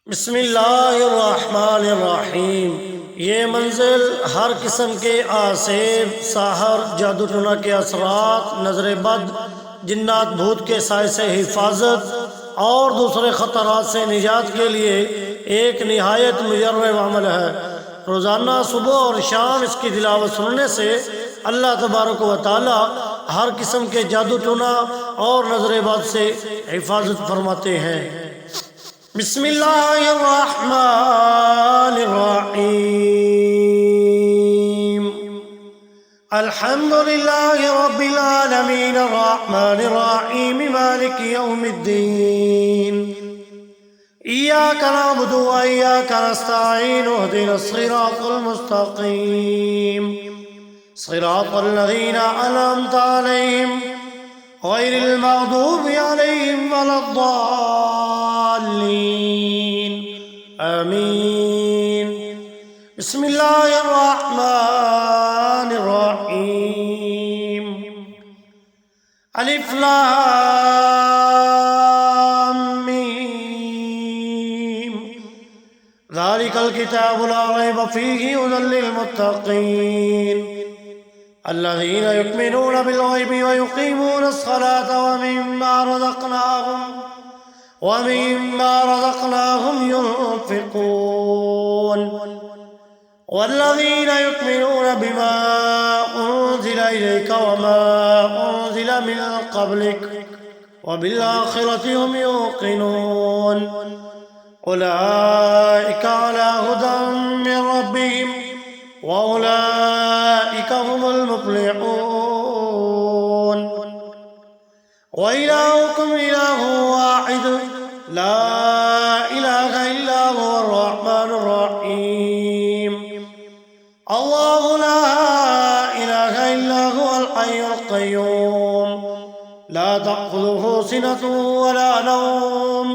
बिस्मिल्लाहिर्रहमानिर्रहीम। ये मंजिल हर किस्म के आसेब, साहर, जादू टोना के असरात, नजर बद, जिन्नात, भूत के साय से हिफाजत और दूसरे ख़तरात से निजात के लिए एक निहायत मुजर्रब अमल है। रोज़ाना सुबह और शाम इसकी तिलावत सुनने से अल्लाह तबारक व तआला हर किस्म के जादू टोना और नजर बद से हिफाजत फरमाते हैं। बिस्मिल्लाहिर्रहमानिर्रहीम। अल्हम्दुलिल्लाहि रब्बिल आलमीन अर्रहमानिर्रहीम मालिकि यौमिद्दीन। इय्याका नअबुदु व इय्याका नस्तईन इहदिनस सिरातल मुस्तकीम सिरातल लज़ीना अनअमता अलैहिम गैरिल मग़दूबि अलैहिम वलद्दाल्लीन। आमीन। बिस्मिल्लाहिर्रहमानिर्रहीम। अलिफ लाम मीम। ज़ालिकल किताबु ला रैब फ़ीहि हुदल लिलमुत्तक़ीन الذين يؤمنون بالغيب ويقيمون الصلاة ومما رزقناهم ينفقون والذين يؤمنون بما أنزل إليك وما أنزل من قبلك وبالآخرة هم يوقنون أولئك على هدى من ربهم وأولئك هم المفلحون وإلهكم إله واحد لا إله إلا هو الرحمن الرحيم الله لا إله إلا هو الحي القيوم لا تأخذه سنة ولا نوم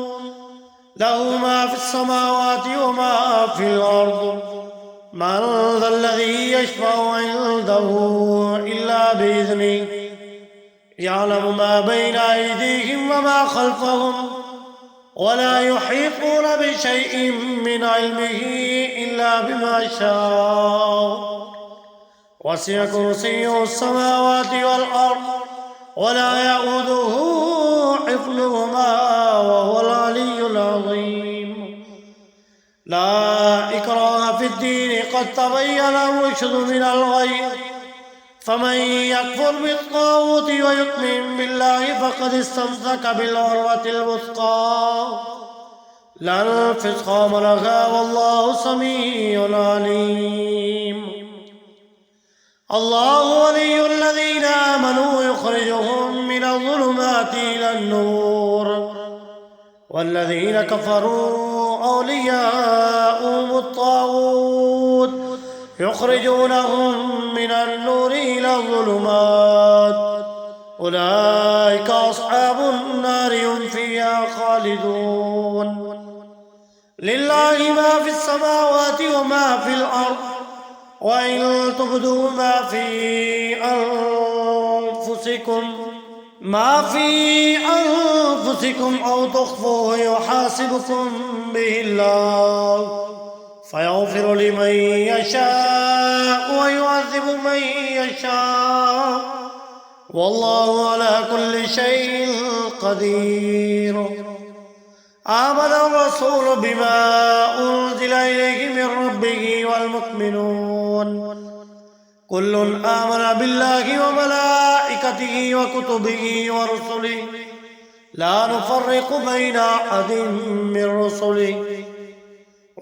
له ما في السماوات وما في الأرض من ذا الذي يشفع عنده إلا بإذنه يعلم ما بين أيديهم وما خلفهم ولا يحيطون بشيء من علمه إلا بما شاء وسع كرسيه السماوات والأرض ولا يؤوده حفظهما وهو العلي العظيم لا إكراه في الدين قد تبين الرشد من الغي فمن يكفر بالطاغوت ويؤمن بالله فقد استمسك بالعروة الوثقى لا انفصام لها والله سميع عليم. الله ولي الذين آمنوا يخرجهم من الظلمات إلى النور والذين كفروا أولياؤهم الطاغوت يخرجونهم من النور إلى الظلمات أولئك أصحاب النار هم فيها خالدون. لله ما في السماوات وما في الأرض وإن تبدوا ما في أنفسكم أو تخفوه يحاسبكم به الله فيغفر لمن يشاء ويعذب من يشاء والله على كل شيء قدير. آمن الرسول بما أنزل إليه من ربه والمؤمنون كل آمن بالله وملائكته وكتبه ورسله لا نفرق بين أحد من رسله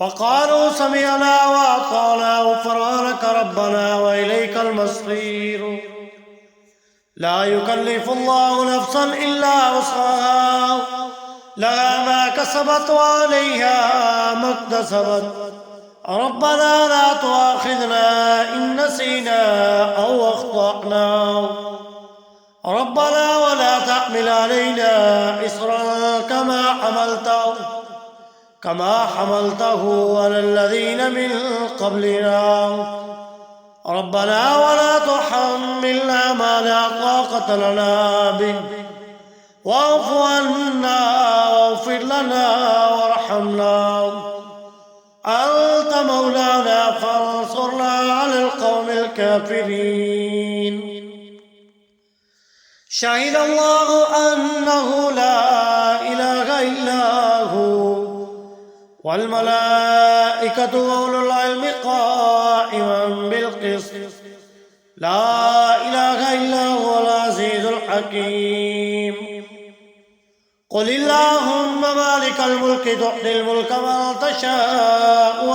وقالوا سمعنا وأطعنا غفرانك ربنا وإليك المصير. لا يكلف الله نفسا إلا وسعها لها ما كسبت وعليها ما اكتسبت ربنا لا تؤاخذنا إن نسينا أو أخطأنا ربنا ولا تحمل علينا إصرا كما حملته على الذين من قبلنا ربنا ولا تحملنا ما لا طاقة لنا به واعف عنا واغفر لنا وارحمنا أنت مولانا فانصرنا على القوم الكافرين. شهد الله أنه لا إله إلا هو والملائكة وأولو العلم قائما بالقسط لا إله إلا هو العزيز الحكيم. قل اللهم مالك الملك تؤتي الملك من تشاء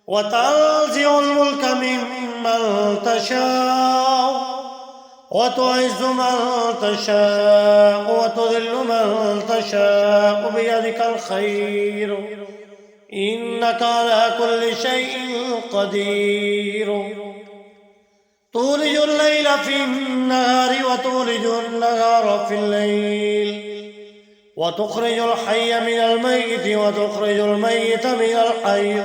وتنزع الملك ممن تشاء وتعز من تشاء وتذل من تشاء بيدك الخير إنك على كل شيء قدير. تولج الليل في النهار وتولج النهار في الليل وتخرج الحي من الميت وتخرج الميت من الحي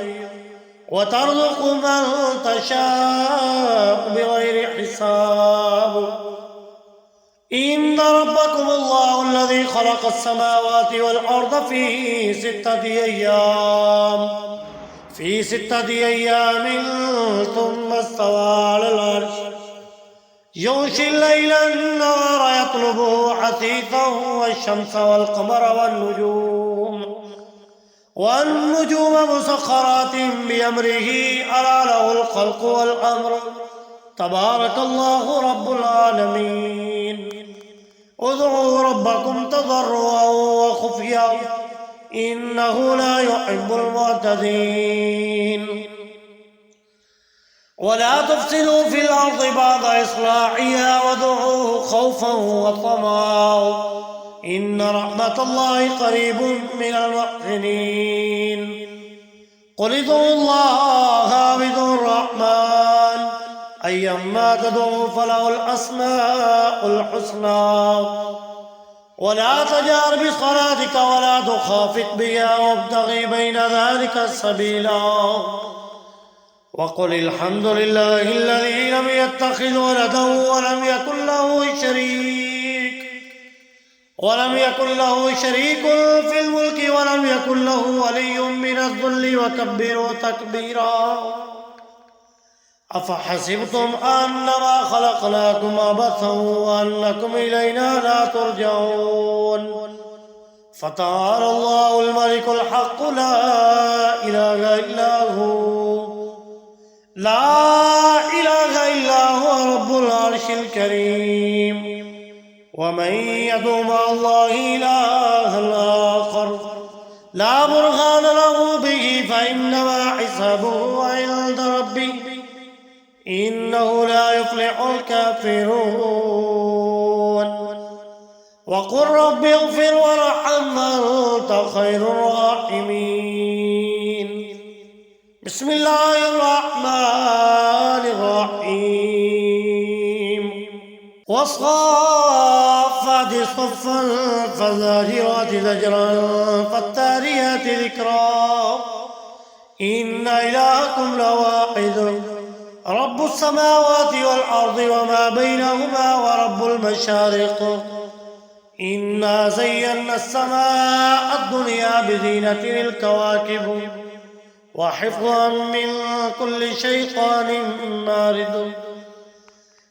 وترزق من تشاء بغير حساب. إن ربكم الله الذي خلق السماوات والأرض في ستة أيام ثم استوى على العرش يغشي الليل النهار يطلبه حثيثا والشمس والقمر والنجوم مسخرات بأمره ألا له الخلق والأمر تبارك الله رب العالمين. ادعوا ربكم تضرعا وخفيا إنه لا يحب المعتدين. ولا تفسدوا في الأرض بعد إصلاحها وادعوه خوفا وطمعا إن رحمة الله قريب من المحسنين. قل ادعوا الله بدون الرحمن أيما تدعوا فله الأسماء الحسنى ولا تجهر بصلاتك ولا تخافت بها وابتغ بين ذلك السبيلا. وقل الحمد لله الذي لم يتخذ ولدا ولم يكن له شريك في الملك ولم يكن له ولي من الذل وكبره تكبيرا. أفحسبتم أنما خلقناكم عبثا وأنكم إلينا لا ترجعون. فتعالى الله الملك الحق لا إله إلا هو رب العرش الكريم. ومن يدعو مع الله إلها آخر لا برهان له به فإنما حسابه عند ربه إنه لا يفلح الكافرون. وقل رب اغفر وارحم أنت خير الراحمين. بسم الله الرحمن الرحيم. والصافات صفا فالزاجرات زجرا فالتاليات ذكرا إن إلهكم لواحد رب السماوات والأرض وما بينهما ورب المشارق. إنا زينا السماء الدنيا بزينة الكواكب وحفظا من كل شيطان مارد.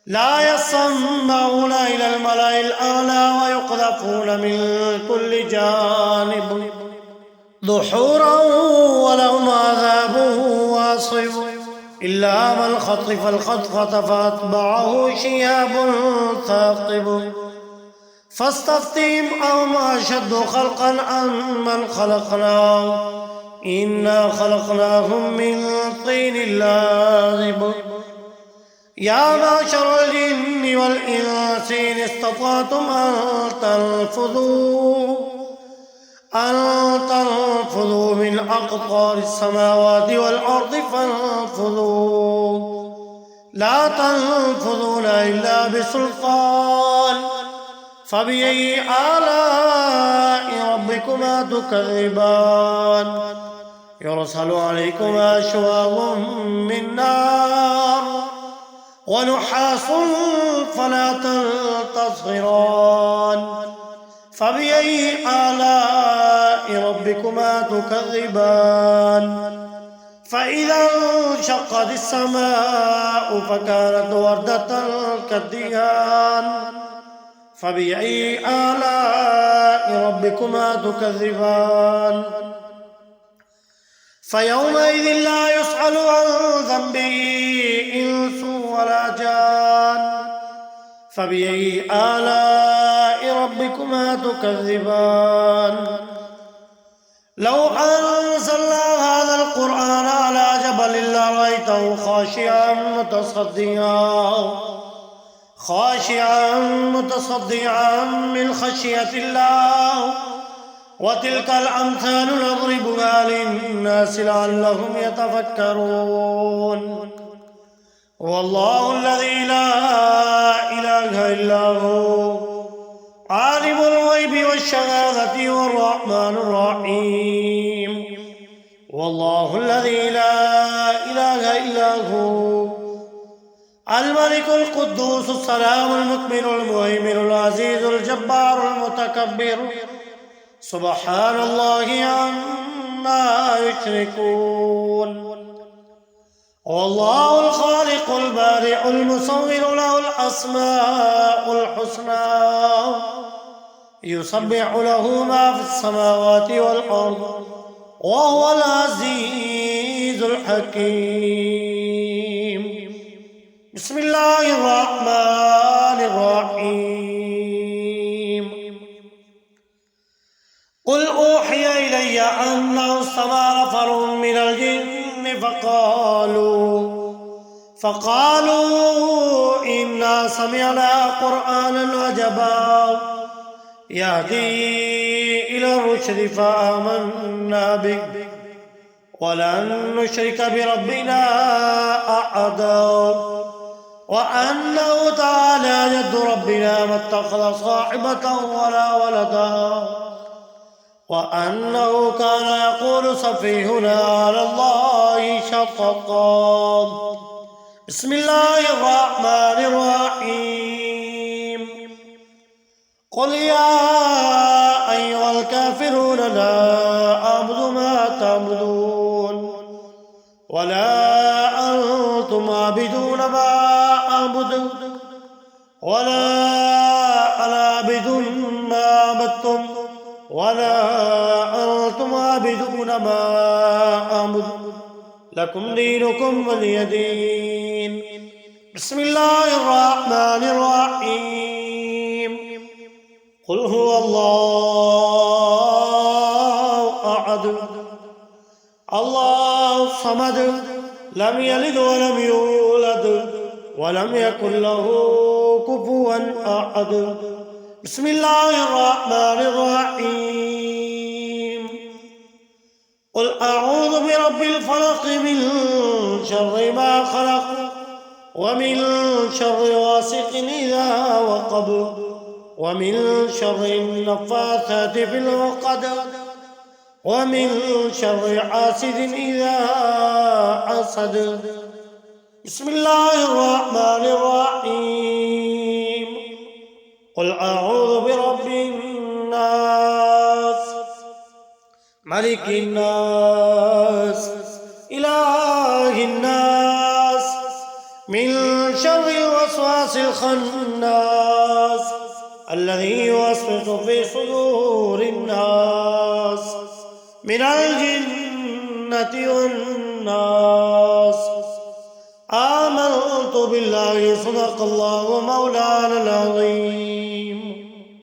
لا يسمعون إلى الملأ الأعلى ويقذفون من كل جانب دحورا ولهم عذاب واصب إلا من خطف الخطفة فأتبعه شهاب ثاقب. فاستفتهم أهم أشد خلقا أمن خلقنا إنا خلقناهم من طين لازب. يا معشر الجن والإنس إن استطعتم أن تنفذوا من أقطار السماوات والأرض فانفذوا لا تنفذون إلا بسلطان. فبأي آلاء ربكما تكذبان. يرسل عليكما شواظ من نار ونحاس فلا تنتصران فبأي آلاء ربكما تكذبان فإذا انشقت السماء فكانت وردة كالدهان فبأي آلاء ربكما تكذبان فيومئذ لا يسأل عن ذنبه إنس ولا جان فبأي آلاء ربكما تكذبان لو أنزلنا هذا القرآن على جبل لرأيته خاشعا متصدعا من خشية الله وتلك الأمثال نضربها للناس لعلهم يتفكرون والله الذي لا إله إلا هو عالم الغيب والشهادة والرحمن الرحيم والله الذي لا إله إلا هو الملك القدوس السلام المؤمن المهيمن العزيز الجبار المتكبر سبحان الله عما يشركون والله الخالق البارئ المصور له الأسماء الحسنى يسبح له ما في السماوات والأرض وهو العزيز الحكيم بسم الله الرحمن الرحيم قل أوحي إلي أنه استمع نفر من الجن فقالوا إنا سمعنا قرآنا عجبا يهدي إلى الرشد فآمنا به ولن نشرك بربنا أحدا وأنه تعالى جد ربنا ما اتخذ صاحبة ولا ولدا وأنه كان يقول سفيهنا على الله شططا بسم الله الرحمن الرحيم قل يا أيها الكافرون لا أعبد ما تعبدون ولا أنتم عابدون ما أعبد ولا أنا عابد ما عبدتم ولا أنتم عابدون ما أعبد لكم دينكم ولي دين بسم الله الرحمن الرحيم قل هو الله أحد الله الصمد لم يلد ولم يولد ولم يكن له كفوا أحد بسم الله الرحمن الرحيم قل أعوذ برب الفلق من شر ما خلق ومن شر غاسق إذا وقب ومن شر النفاثات في العقد ومن شر حاسد إذا حسد بسم الله الرحمن الرحيم قل أعوذ برب الناس ملك الناس إله الناس من شر الوسواس الخناس الذي يوسوس في صدور الناس من الجنة والناس آمنت بالله صدق الله مولانا العظيم